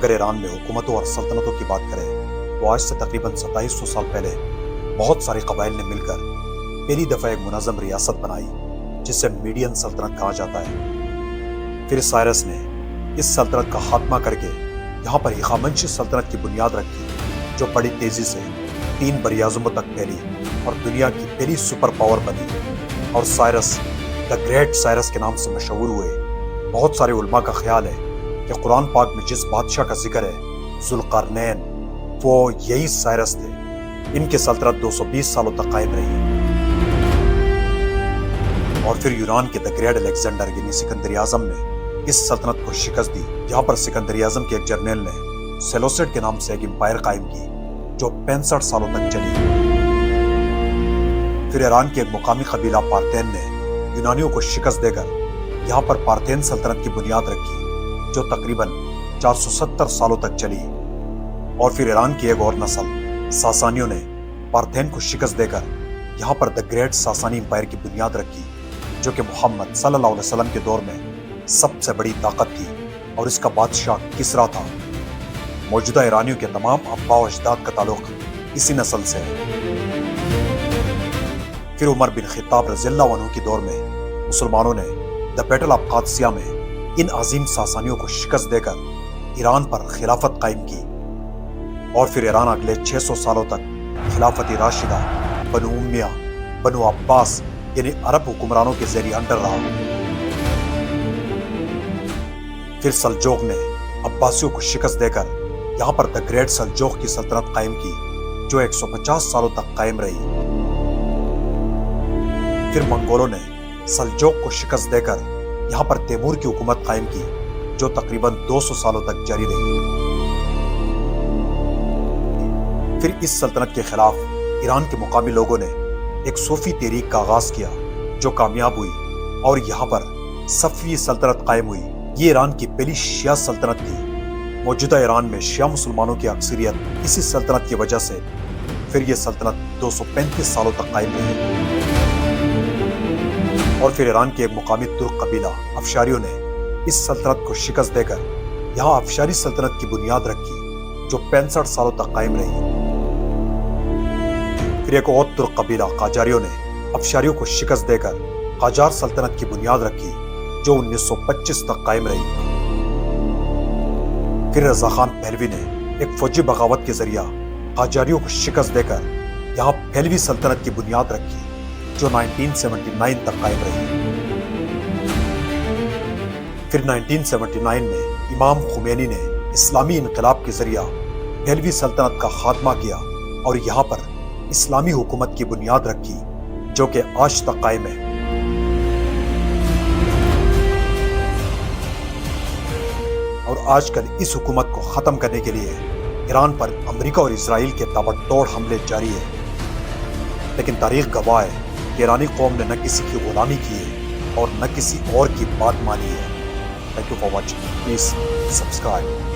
اگر ایران میں حکومتوں اور سلطنتوں کی بات کریں تو آج سے تقریباً 2700 سال پہلے بہت سارے قبائل نے مل کر پہلی دفعہ ایک منظم ریاست بنائی جسے میڈین سلطنت کہا جاتا ہے۔ پھر سائرس نے اس سلطنت کا خاتمہ کر کے یہاں پر ہخامنشی سلطنت کی بنیاد رکھی جو بڑی تیزی سے 3 براعظموں تک پھیلی اور دنیا کی پہلی سپر پاور بنی، اور سائرس دا گریٹ سائرس کے نام سے مشہور ہوئے۔ بہت سارے علماء کا خیال ہے کہ قرآن پاک میں جس بادشاہ کا ذکر ہے ذوالقرنین، وہ یہی سائرس تھے۔ ان کی سلطنت 220 سالوں تک قائم رہی، اور پھر یونان کے دا گریٹ الیگزینڈر یعنی سکندر اعظم نے اس سلطنت کو شکست دی۔ یہاں پر سکندر اعظم کے ایک جرنیل نے سیلوسڈ کے نام سے ایک امپائر قائم کی جو 65 سالوں تک چلی۔ پھر ایران کے ایک مقامی قبیلہ پارتین نے یونانیوں کو شکست دے کر یہاں پر پارتین سلطنت کی بنیاد رکھی جو تقریباً 470 سالوں تک چلی۔ اور پھر ایران کی ایک اور نسل ساسانیوں نے پارتین کو شکست دے کر یہاں پر دا گریٹ ساسانی امپائر کی بنیاد رکھی جو کہ محمد صلی اللہ علیہ وسلم کے دور میں سب سے بڑی طاقت تھی، اور اس کا بادشاہ کسرا تھا۔ موجودہ ایرانیوں کے تمام آباء و اجداد کا تعلق اسی نسل سے ہے۔ پھر عمر بن خطاب رضی اللہ عنہ کے دور میں مسلمانوں نے دا بیٹل آف قادسیہ میں ان عظیم ساسانیوں کو شکست دے کر ایران پر خلافت قائم کی، اور پھر ایران اگلے 600 سالوں تک خلافت راشدہ، بنو امیہ، بنو عباس یعنی عرب حکمرانوں کے زیر انڈر رہا۔ پھر سلجوق نے عباسیوں کو شکست دے کر یہاں پر دا گریٹ سلجوق کی سلطنت قائم کی جو 150 سالوں تک قائم رہی۔ پھر منگولوں نے سلجوق کو شکست دے کر یہاں پر تیمور کی حکومت قائم کی جو تقریباً 200 سالوں تک جاری رہی۔ پھر اس سلطنت کے خلاف ایران کے مقامی لوگوں نے ایک صوفی تحریک کا آغاز کیا جو کامیاب ہوئی، اور یہاں پر صفوی سلطنت قائم ہوئی۔ یہ ایران کی پہلی شیعہ سلطنت تھی۔ موجودہ ایران میں شیعہ مسلمانوں کی اکثریت اسی سلطنت کی وجہ سے پھر یہ سلطنت 235 سالوں تک قائم رہی۔ اور پھر ایران کے ایک مقامی ترک قبیلہ افشاریوں نے اس سلطنت کو شکست دے کر یہاں افشاری سلطنت کی بنیاد رکھی جو 65 سالوں تک قائم رہی۔ پھر ایک اور ترک قبیلہ قاجاریوں نے افشاریوں کو شکست دے کر قاجار سلطنت کی بنیاد رکھی جو 1925 تک قائم رہی۔ پھر رضا خان پہلوی نے ایک فوجی بغاوت کے ذریعہ قاجاریوں کو شکست دے کر یہاں پہلوی سلطنت کی بنیاد رکھی جو 1979 تک قائم رہی۔ پھر 1979 میں امام خمینی نے اسلامی انقلاب کے ذریعہ پہلوی سلطنت کا خاتمہ کیا اور یہاں پر اسلامی حکومت کی بنیاد رکھی جو کہ آج تک قائم ہے۔ اور آج کل اس حکومت کو ختم کرنے کے لیے ایران پر امریکہ اور اسرائیل کے تابڑتوڑ حملے جاری ہیں، لیکن تاریخ گواہ ہے کہ ایرانی قوم نے نہ کسی کی غلامی کی ہے اور نہ کسی اور کی بات مانی ہے۔ Thank you for watching. Please subscribe.